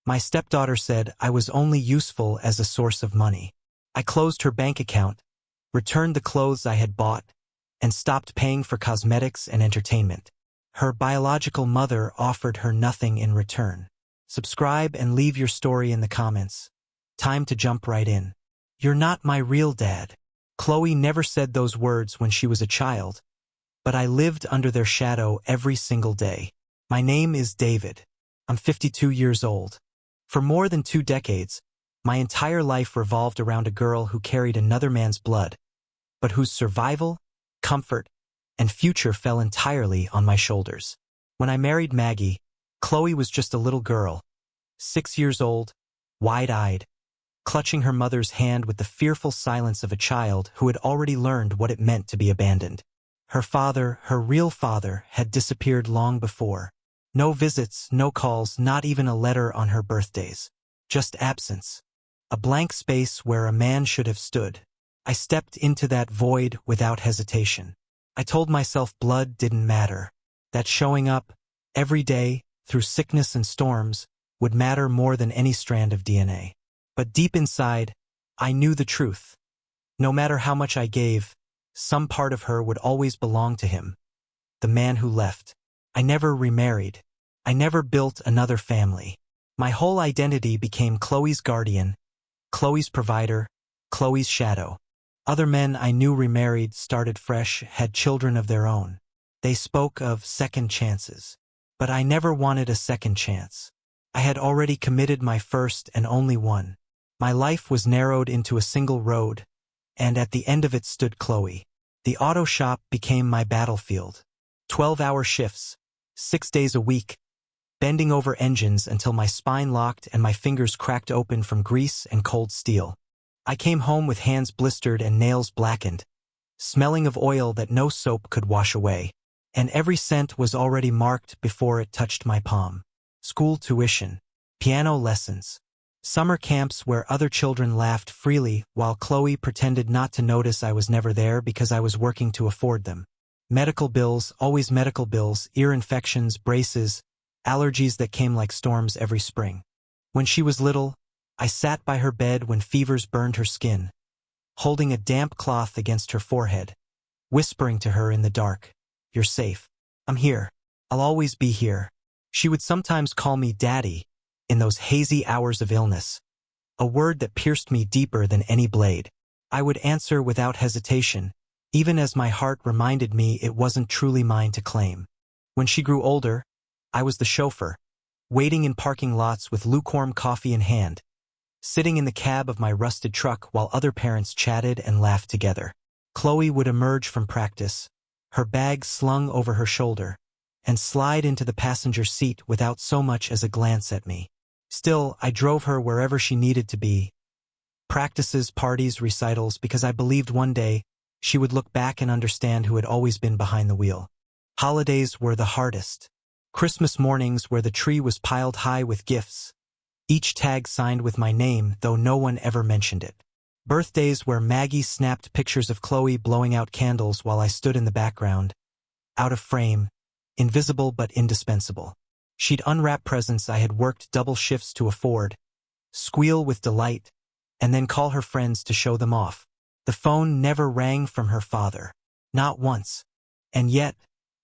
My stepdaughter said I was only useful as a source of money. I closed her bank account, returned the clothes I had bought, and stopped paying for cosmetics and entertainment. Her biological mother offered her nothing in return. Subscribe and leave your story in the comments. Time to jump right in. You're not my real dad. Chloe never said those words when she was a child, but I lived under their shadow every single day. My name is David. I'm 52 years old. For more than 2 decades, my entire life revolved around a girl who carried another man's blood, but whose survival, comfort, and future fell entirely on my shoulders. When I married Maggie, Chloe was just a little girl, 6 years old, wide-eyed, clutching her mother's hand with the fearful silence of a child who had already learned what it meant to be abandoned. Her father, her real father, had disappeared long before. No visits, no calls, not even a letter on her birthdays. Just absence. A blank space where a man should have stood. I stepped into that void without hesitation. I told myself blood didn't matter, that showing up, every day, through sickness and storms, would matter more than any strand of DNA. But deep inside, I knew the truth. No matter how much I gave, some part of her would always belong to him, the man who left. I never remarried. I never built another family. My whole identity became Chloe's guardian, Chloe's provider, Chloe's shadow. Other men I knew remarried, started fresh, had children of their own. They spoke of second chances. But I never wanted a second chance. I had already committed my first and only one. My life was narrowed into a single road, and at the end of it stood Chloe. The auto shop became my battlefield. 12-hour shifts, 6 days a week, bending over engines until my spine locked and my fingers cracked open from grease and cold steel. I came home with hands blistered and nails blackened, smelling of oil that no soap could wash away, and every cent was already marked before it touched my palm. School tuition, piano lessons, summer camps where other children laughed freely while Chloe pretended not to notice I was never there because I was working to afford them. Medical bills, always medical bills, ear infections, braces, allergies that came like storms every spring. When she was little, I sat by her bed when fevers burned her skin, holding a damp cloth against her forehead, whispering to her in the dark, "You're safe. I'm here. I'll always be here." She would sometimes call me Daddy in those hazy hours of illness, a word that pierced me deeper than any blade. I would answer without hesitation, even as my heart reminded me it wasn't truly mine to claim. When she grew older, I was the chauffeur, waiting in parking lots with lukewarm coffee in hand, sitting in the cab of my rusted truck while other parents chatted and laughed together. Chloe would emerge from practice, her bag slung over her shoulder, and slide into the passenger seat without so much as a glance at me. Still, I drove her wherever she needed to be, practices, parties, recitals, because I believed one day she would look back and understand who had always been behind the wheel. Holidays were the hardest. Christmas mornings where the tree was piled high with gifts, each tag signed with my name, though no one ever mentioned it. Birthdays where Maggie snapped pictures of Chloe blowing out candles while I stood in the background, out of frame, invisible but indispensable. She'd unwrap presents I had worked double shifts to afford, squeal with delight, and then call her friends to show them off. The phone never rang from her father, not once, and yet,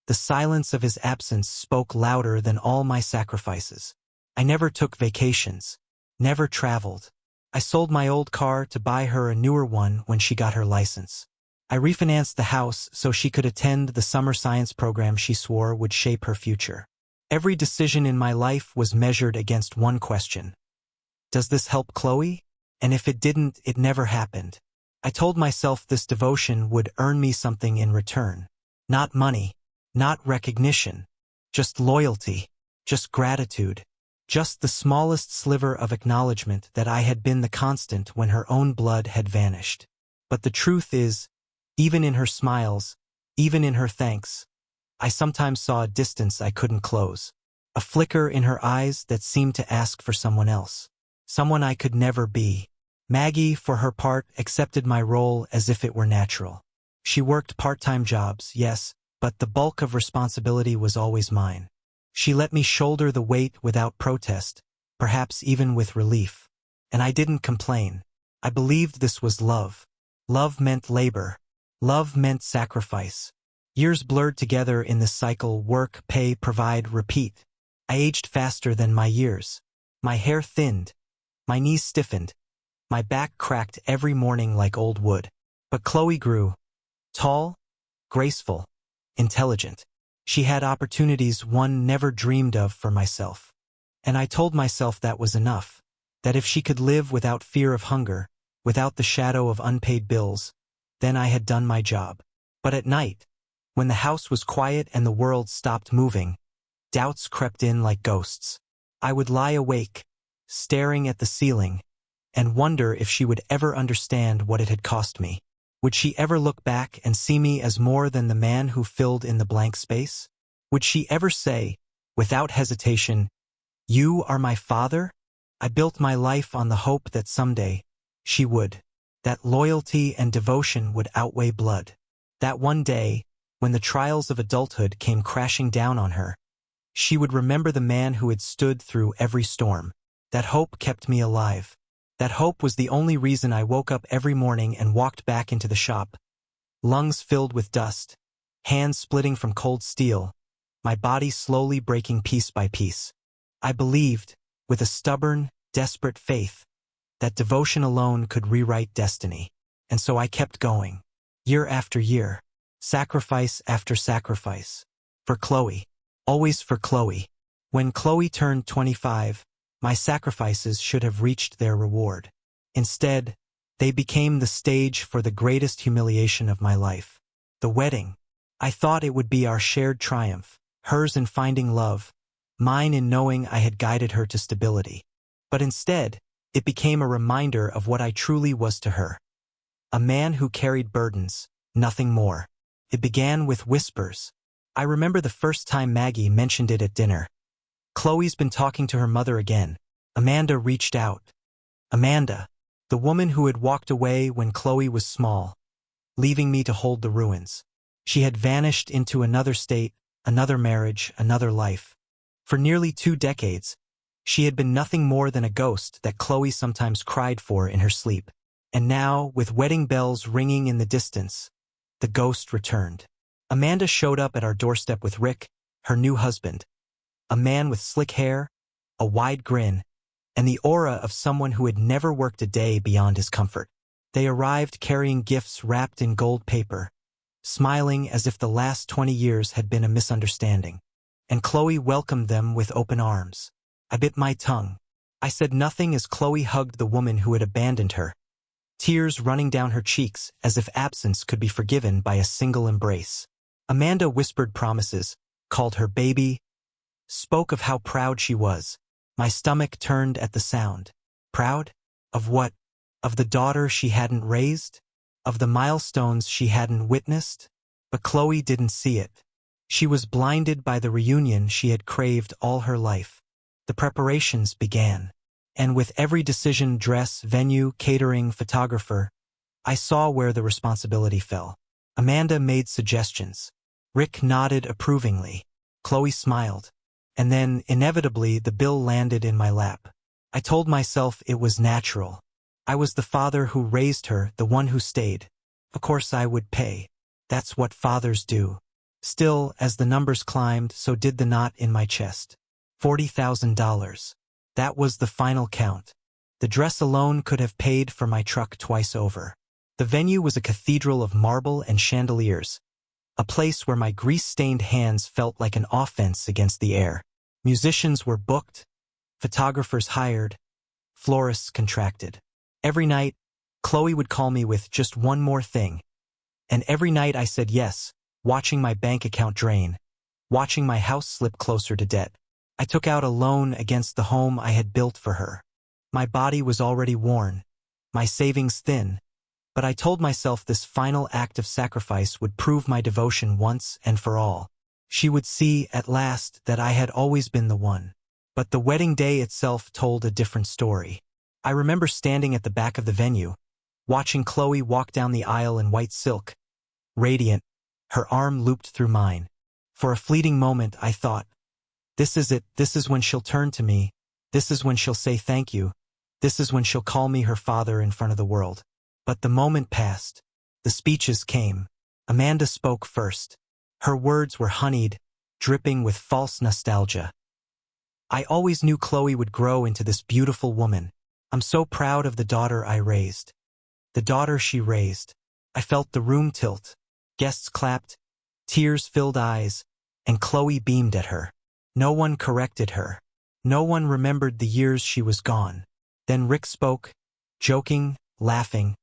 the silence of his absence spoke louder than all my sacrifices. I never took vacations, never traveled. I sold my old car to buy her a newer one when she got her license. I refinanced the house so she could attend the summer science program she swore would shape her future. Every decision in my life was measured against one question. Does this help Chloe? And if it didn't, it never happened. I told myself this devotion would earn me something in return. Not money, not recognition, just loyalty, just gratitude, just the smallest sliver of acknowledgement that I had been the constant when her own blood had vanished. But the truth is, even in her smiles, even in her thanks, I sometimes saw a distance I couldn't close, a flicker in her eyes that seemed to ask for someone else, someone I could never be. Maggie, for her part, accepted my role as if it were natural. She worked part-time jobs, yes, but the bulk of responsibility was always mine. She let me shoulder the weight without protest, perhaps even with relief. And I didn't complain. I believed this was love. Love meant labor. Love meant sacrifice. Years blurred together in this cycle: work, pay, provide, repeat. I aged faster than my years. My hair thinned. My knees stiffened. My back cracked every morning like old wood. But Chloe grew. Tall, graceful, intelligent. She had opportunities one never dreamed of for myself. And I told myself that was enough. That if she could live without fear of hunger, without the shadow of unpaid bills, then I had done my job. But at night, when the house was quiet and the world stopped moving, doubts crept in like ghosts. I would lie awake, staring at the ceiling, and wonder if she would ever understand what it had cost me. Would she ever look back and see me as more than the man who filled in the blank space? Would she ever say, without hesitation, "You are my father"? I built my life on the hope that someday she would. That loyalty and devotion would outweigh blood. That one day, when the trials of adulthood came crashing down on her, she would remember the man who had stood through every storm. That hope kept me alive. That hope was the only reason I woke up every morning and walked back into the shop, lungs filled with dust, hands splitting from cold steel, my body slowly breaking piece by piece. I believed, with a stubborn, desperate faith, that devotion alone could rewrite destiny. And so I kept going, year after year, sacrifice after sacrifice. For Chloe. Always for Chloe. When Chloe turned 25, my sacrifices should have reached their reward. Instead, they became the stage for the greatest humiliation of my life. The wedding. I thought it would be our shared triumph, hers in finding love, mine in knowing I had guided her to stability. But instead, it became a reminder of what I truly was to her. A man who carried burdens, nothing more. It began with whispers. I remember the first time Maggie mentioned it at dinner. "Chloe's been talking to her mother again." Amanda reached out. Amanda, the woman who had walked away when Chloe was small, leaving me to hold the ruins. She had vanished into another state, another marriage, another life. For nearly 2 decades, she had been nothing more than a ghost that Chloe sometimes cried for in her sleep. And now, with wedding bells ringing in the distance, the ghost returned. Amanda showed up at our doorstep with Rick, her new husband. A man with slick hair, a wide grin, and the aura of someone who had never worked a day beyond his comfort. They arrived carrying gifts wrapped in gold paper, smiling as if the last 20 years had been a misunderstanding. And Chloe welcomed them with open arms. I bit my tongue. I said nothing as Chloe hugged the woman who had abandoned her, tears running down her cheeks as if absence could be forgiven by a single embrace. Amanda whispered promises, called her baby, spoke of how proud she was. My stomach turned at the sound. Proud? Of what? Of the daughter she hadn't raised? Of the milestones she hadn't witnessed? But Chloe didn't see it. She was blinded by the reunion she had craved all her life. The preparations began. And with every decision, dress, venue, catering, photographer, I saw where the responsibility fell. Amanda made suggestions. Rick nodded approvingly. Chloe smiled. And then, inevitably, the bill landed in my lap. I told myself it was natural. I was the father who raised her, the one who stayed. Of course I would pay. That's what fathers do. Still, as the numbers climbed, so did the knot in my chest. $40,000. That was the final count. The dress alone could have paid for my truck twice over. The venue was a cathedral of marble and chandeliers, a place where my grease-stained hands felt like an offense against the air. Musicians were booked, photographers hired, florists contracted. Every night, Chloe would call me with just one more thing. And every night I said yes, watching my bank account drain, watching my house slip closer to debt. I took out a loan against the home I had built for her. My body was already worn, my savings thin, but I told myself this final act of sacrifice would prove my devotion once and for all. She would see, at last, that I had always been the one. But the wedding day itself told a different story. I remember standing at the back of the venue, watching Chloe walk down the aisle in white silk, radiant, her arm looped through mine. For a fleeting moment I thought, this is it, this is when she'll turn to me, This is when she'll say thank you. This is when she'll call me her father in front of the world. But the moment passed. The speeches came. Amanda spoke first. Her words were honeyed, dripping with false nostalgia. I always knew Chloe would grow into this beautiful woman. I'm so proud of the daughter I raised. The daughter she raised. I felt the room tilt. Guests clapped, tears filled eyes, and Chloe beamed at her. No one corrected her. No one remembered the years she was gone. Then Rick spoke, joking, laughing,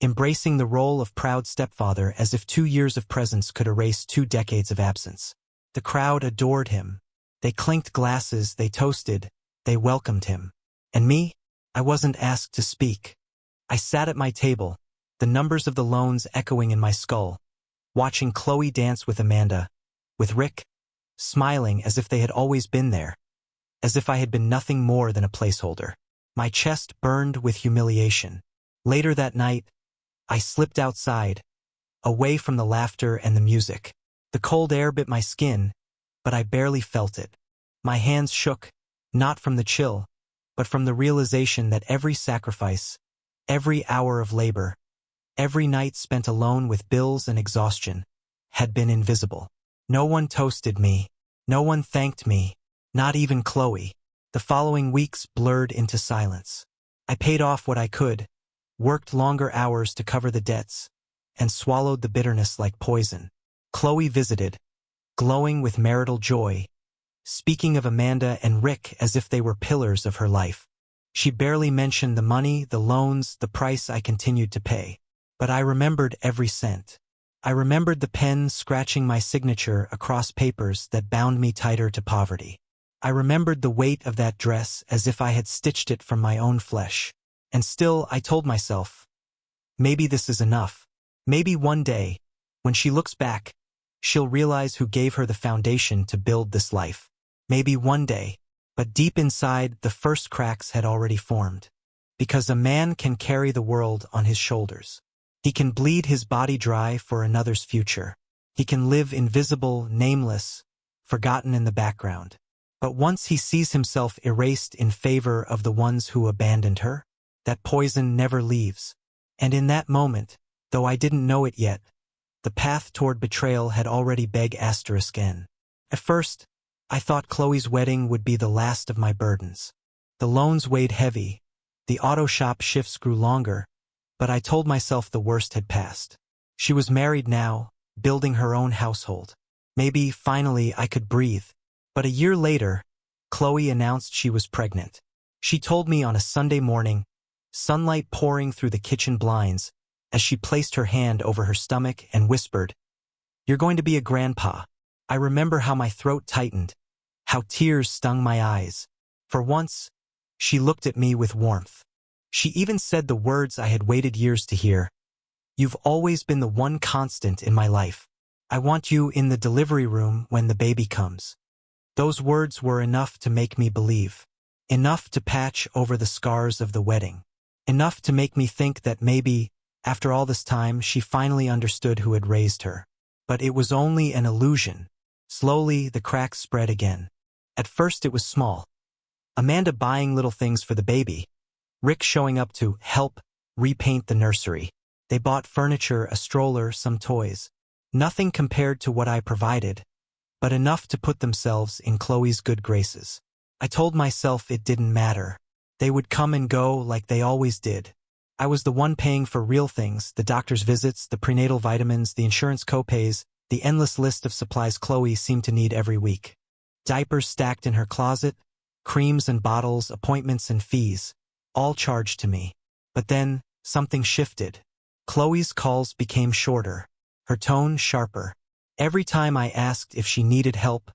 embracing the role of proud stepfather as if 2 years of presence could erase 2 decades of absence. The crowd adored him. They clinked glasses, they toasted, they welcomed him. And me? I wasn't asked to speak. I sat at my table, the numbers of the loans echoing in my skull, watching Chloe dance with Amanda, with Rick, smiling as if they had always been there, as if I had been nothing more than a placeholder. My chest burned with humiliation. Later that night, I slipped outside, away from the laughter and the music. The cold air bit my skin, but I barely felt it. My hands shook, not from the chill, but from the realization that every sacrifice, every hour of labor, every night spent alone with bills and exhaustion, had been invisible. No one toasted me. No one thanked me. Not even Chloe. The following weeks blurred into silence. I paid off what I could, worked longer hours to cover the debts, and swallowed the bitterness like poison. Chloe visited, glowing with marital joy, speaking of Amanda and Rick as if they were pillars of her life. She barely mentioned the money, the loans, the price I continued to pay. But I remembered every cent. I remembered the pen scratching my signature across papers that bound me tighter to poverty. I remembered the weight of that dress as if I had stitched it from my own flesh. And still, I told myself, maybe this is enough. Maybe one day, when she looks back, she'll realize who gave her the foundation to build this life. Maybe one day, but deep inside, the first cracks had already formed. Because a man can carry the world on his shoulders. He can bleed his body dry for another's future. He can live invisible, nameless, forgotten in the background. But once he sees himself erased in favor of the ones who abandoned her, that poison never leaves. And in that moment, though I didn't know it yet, the path toward betrayal had already begun *N. At first, I thought Chloe's wedding would be the last of my burdens. The loans weighed heavy, the auto shop shifts grew longer, but I told myself the worst had passed. She was married now, building her own household. Maybe, finally, I could breathe. But a year later, Chloe announced she was pregnant. She told me on a Sunday morning, sunlight pouring through the kitchen blinds, as she placed her hand over her stomach and whispered, "You're going to be a grandpa." I remember how my throat tightened, how tears stung my eyes. For once, she looked at me with warmth. She even said the words I had waited years to hear. "You've always been the one constant in my life. I want you in the delivery room when the baby comes." Those words were enough to make me believe. Enough to patch over the scars of the wedding. Enough to make me think that maybe, after all this time, she finally understood who had raised her. But it was only an illusion. Slowly, the cracks spread again. At first it was small. Amanda buying little things for the baby. Rick showing up to help repaint the nursery. They bought furniture, a stroller, some toys. Nothing compared to what I provided, but enough to put themselves in Chloe's good graces. I told myself it didn't matter. They would come and go like they always did. I was the one paying for real things, the doctor's visits, the prenatal vitamins, the insurance copays, the endless list of supplies Chloe seemed to need every week. Diapers stacked in her closet, creams and bottles, appointments and fees, all charged to me. But then, something shifted. Chloe's calls became shorter, her tone sharper. Every time I asked if she needed help,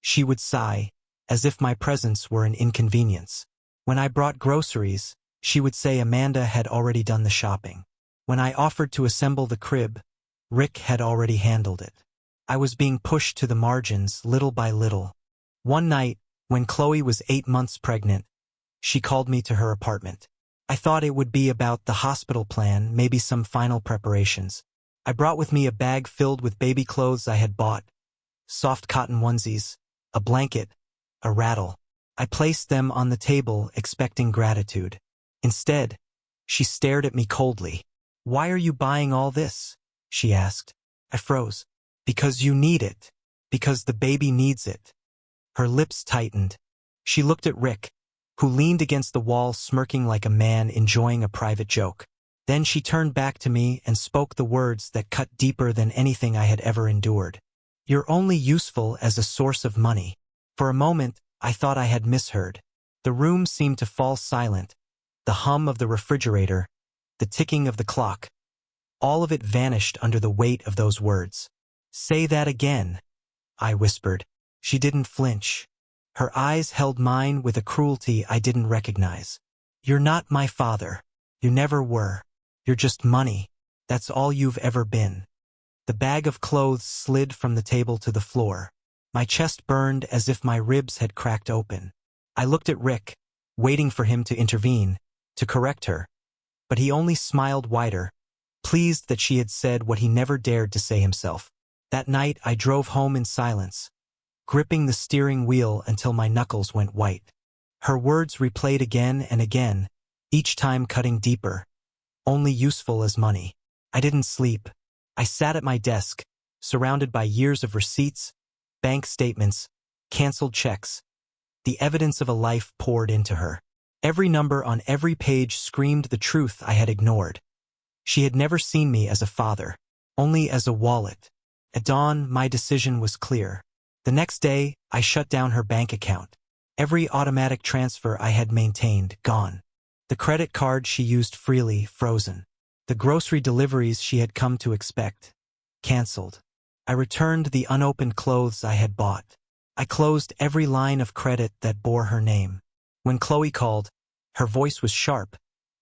she would sigh, as if my presence were an inconvenience. When I brought groceries, she would say Amanda had already done the shopping. When I offered to assemble the crib, Rick had already handled it. I was being pushed to the margins little by little. One night, when Chloe was 8 months pregnant, she called me to her apartment. I thought it would be about the hospital plan, maybe some final preparations. I brought with me a bag filled with baby clothes I had bought, soft cotton onesies, a blanket, a rattle. I placed them on the table, expecting gratitude. Instead, she stared at me coldly. "Why are you buying all this?" she asked. I froze. "Because you need it. Because the baby needs it." Her lips tightened. She looked at Rick, who leaned against the wall smirking like a man enjoying a private joke. Then she turned back to me and spoke the words that cut deeper than anything I had ever endured. "You're only useful as a source of money." For a moment, I thought I had misheard. The room seemed to fall silent. The hum of the refrigerator, the ticking of the clock, all of it vanished under the weight of those words. "Say that again," I whispered. She didn't flinch. Her eyes held mine with a cruelty I didn't recognize. "You're not my father. You never were. You're just money. That's all you've ever been." The bag of clothes slid from the table to the floor. My chest burned as if my ribs had cracked open. I looked at Rick, waiting for him to intervene, to correct her. But he only smiled wider, pleased that she had said what he never dared to say himself. That night I drove home in silence, gripping the steering wheel until my knuckles went white. Her words replayed again and again, each time cutting deeper. Only useful as money. I didn't sleep. I sat at my desk, surrounded by years of receipts, bank statements, canceled checks. The evidence of a life poured into her. Every number on every page screamed the truth I had ignored. She had never seen me as a father, only as a wallet. At dawn, my decision was clear. The next day, I shut down her bank account. Every automatic transfer I had maintained, gone. The credit card she used freely, frozen. The grocery deliveries she had come to expect, canceled. I returned the unopened clothes I had bought. I closed every line of credit that bore her name. When Chloe called, her voice was sharp,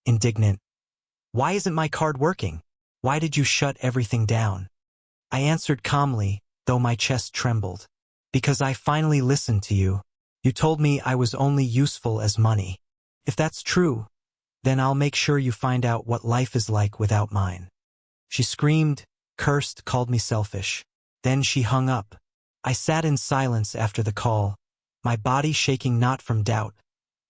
indignant. "Why isn't my card working? Why did you shut everything down?" I answered calmly, though my chest trembled. "Because I finally listened to you. You told me I was only useful as money. If that's true, then I'll make sure you find out what life is like without mine." She screamed, cursed, called me selfish. Then she hung up. I sat in silence after the call, my body shaking not from doubt,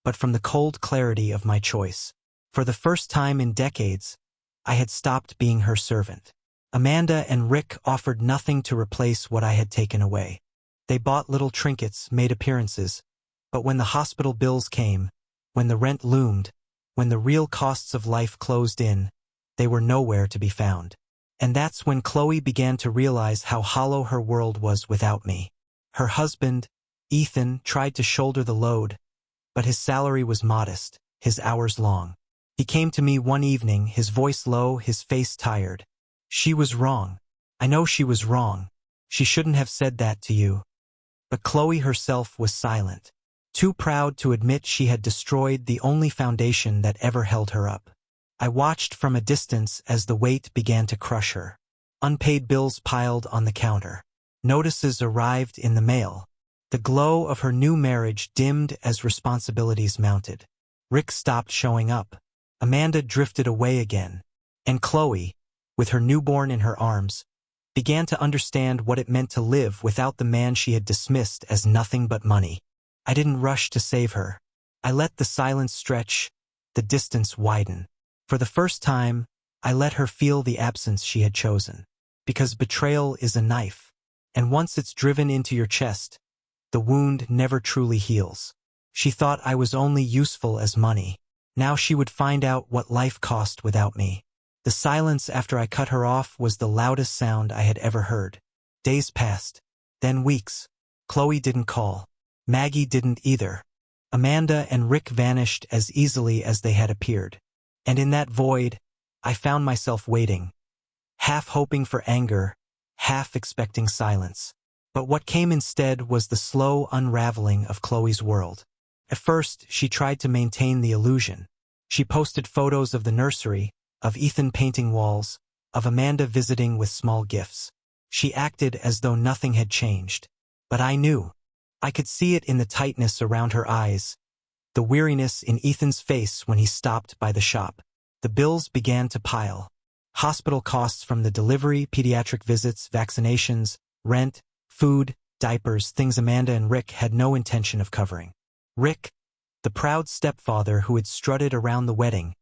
but from the cold clarity of my choice. For the first time in decades, I had stopped being her servant. Amanda and Rick offered nothing to replace what I had taken away. They bought little trinkets, made appearances, but when the hospital bills came, when the rent loomed, when the real costs of life closed in, they were nowhere to be found. And that's when Chloe began to realize how hollow her world was without me. Her husband, Ethan, tried to shoulder the load, but his salary was modest, his hours long. He came to me one evening, his voice low, his face tired. "She was wrong. I know she was wrong. She shouldn't have said that to you." But Chloe herself was silent, too proud to admit she had destroyed the only foundation that ever held her up. I watched from a distance as the weight began to crush her. Unpaid bills piled on the counter. Notices arrived in the mail. The glow of her new marriage dimmed as responsibilities mounted. Rick stopped showing up. Amanda drifted away again. And Chloe, with her newborn in her arms, began to understand what it meant to live without the man she had dismissed as nothing but money. I didn't rush to save her. I let the silence stretch, the distance widen. For the first time, I let her feel the absence she had chosen. Because betrayal is a knife, and once it's driven into your chest, the wound never truly heals. She thought I was only useful as money. Now she would find out what life cost without me. The silence after I cut her off was the loudest sound I had ever heard. Days passed, then weeks. Chloe didn't call. Maggie didn't either. Amanda and Rick vanished as easily as they had appeared. And in that void, I found myself waiting, half hoping for anger, half expecting silence. But what came instead was the slow unraveling of Chloe's world. At first, she tried to maintain the illusion. She posted photos of the nursery, of Ethan painting walls, of Amanda visiting with small gifts. She acted as though nothing had changed. But I knew. I could see it in the tightness around her eyes, the weariness in Ethan's face when he stopped by the shop. The bills began to pile. Hospital costs from the delivery, pediatric visits, vaccinations, rent, food, diapers, things Amanda and Rick had no intention of covering. Rick, the proud stepfather who had strutted around the wedding,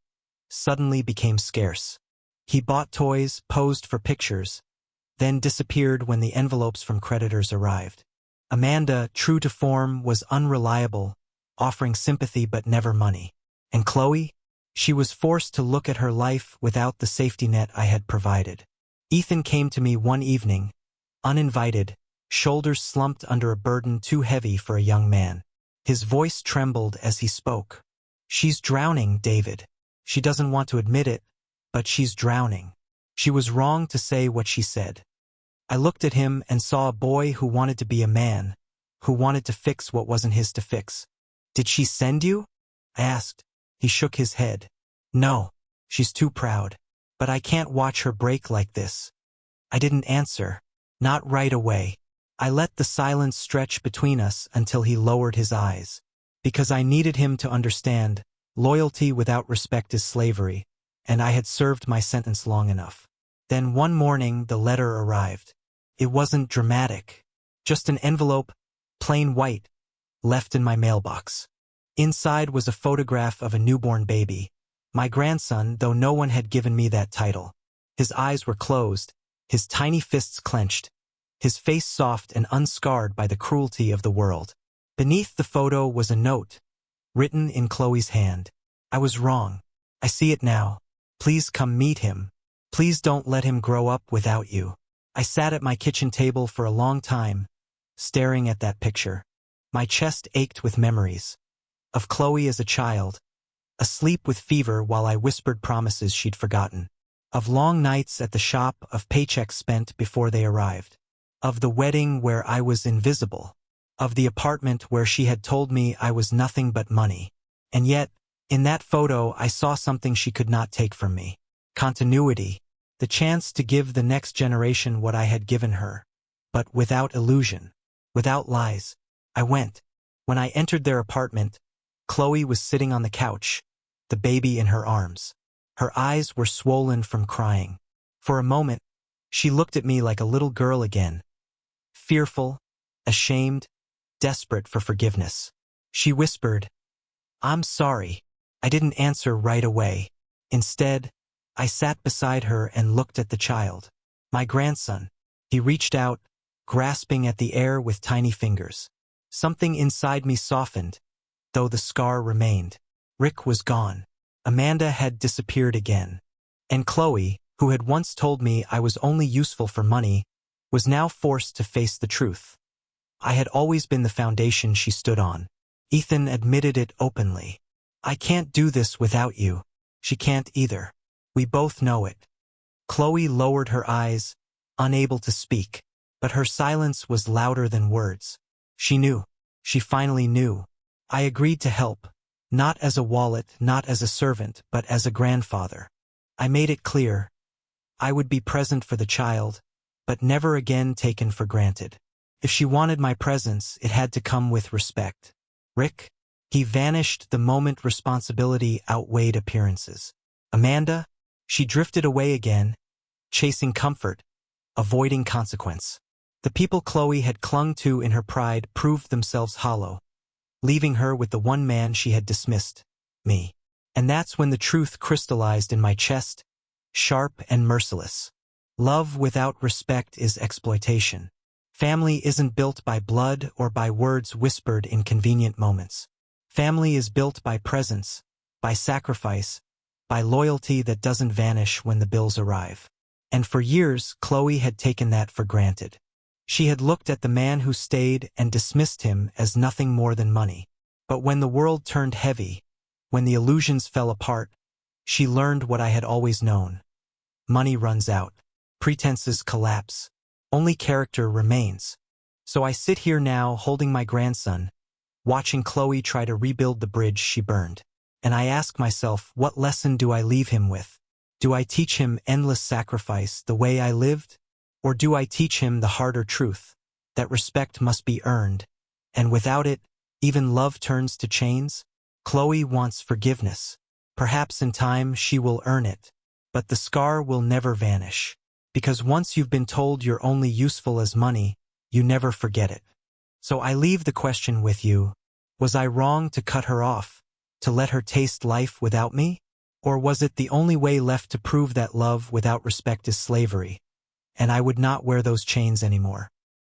suddenly became scarce. He bought toys, posed for pictures, then disappeared when the envelopes from creditors arrived. Amanda, true to form, was unreliable, offering sympathy but never money. And Chloe? She was forced to look at her life without the safety net I had provided. Ethan came to me one evening, uninvited, shoulders slumped under a burden too heavy for a young man. His voice trembled as he spoke. "She's drowning, David. She doesn't want to admit it, but she's drowning. She was wrong to say what she said." I looked at him and saw a boy who wanted to be a man, who wanted to fix what wasn't his to fix. "Did she send you?" I asked. He shook his head. "No, she's too proud. But I can't watch her break like this." I didn't answer. Not right away. I let the silence stretch between us until he lowered his eyes. Because I needed him to understand, loyalty without respect is slavery, and I had served my sentence long enough. Then one morning the letter arrived. It wasn't dramatic. Just an envelope, plain white, left in my mailbox. Inside was a photograph of a newborn baby, my grandson, though no one had given me that title. His eyes were closed, his tiny fists clenched, his face soft and unscarred by the cruelty of the world. Beneath the photo was a note, written in Chloe's hand. "I was wrong. I see it now. Please come meet him. Please don't let him grow up without you." I sat at my kitchen table for a long time, staring at that picture. My chest ached with memories. Of Chloe as a child, asleep with fever while I whispered promises she'd forgotten. Of long nights at the shop, of paychecks spent before they arrived. Of the wedding where I was invisible. Of the apartment where she had told me I was nothing but money. And yet, in that photo I saw something she could not take from me. Continuity. The chance to give the next generation what I had given her. But without illusion. Without lies. I went. When I entered their apartment, Chloe was sitting on the couch, the baby in her arms. Her eyes were swollen from crying. For a moment, she looked at me like a little girl again. Fearful, ashamed, desperate for forgiveness. She whispered, "I'm sorry." I didn't answer right away. Instead, I sat beside her and looked at the child. My grandson. He reached out, grasping at the air with tiny fingers. Something inside me softened, though the scar remained. Rick was gone. Amanda had disappeared again. And Chloe, who had once told me I was only useful for money, was now forced to face the truth. I had always been the foundation she stood on. Ethan admitted it openly. "I can't do this without you. She can't either. We both know it." Chloe lowered her eyes, unable to speak, but her silence was louder than words. She knew. She finally knew. I agreed to help, not as a wallet, not as a servant, but as a grandfather. I made it clear. I would be present for the child, but never again taken for granted. If she wanted my presence, it had to come with respect. Rick? He vanished the moment responsibility outweighed appearances. Amanda? She drifted away again, chasing comfort, avoiding consequence. The people Chloe had clung to in her pride proved themselves hollow, leaving her with the one man she had dismissed, me. And that's when the truth crystallized in my chest, sharp and merciless. Love without respect is exploitation. Family isn't built by blood or by words whispered in convenient moments. Family is built by presence, by sacrifice, by loyalty that doesn't vanish when the bills arrive. And for years, Chloe had taken that for granted. She had looked at the man who stayed and dismissed him as nothing more than money. But when the world turned heavy, when the illusions fell apart, she learned what I had always known. Money runs out. Pretenses collapse. Only character remains. So I sit here now holding my grandson, watching Chloe try to rebuild the bridge she burned. And I ask myself, what lesson do I leave him with? Do I teach him endless sacrifice the way I lived? Or do I teach him the harder truth, that respect must be earned, and without it, even love turns to chains? Chloe wants forgiveness. Perhaps in time she will earn it, but the scar will never vanish. Because once you've been told you're only useful as money, you never forget it. So I leave the question with you. Was I wrong to cut her off, to let her taste life without me? Or was it the only way left to prove that love without respect is slavery, and I would not wear those chains anymore?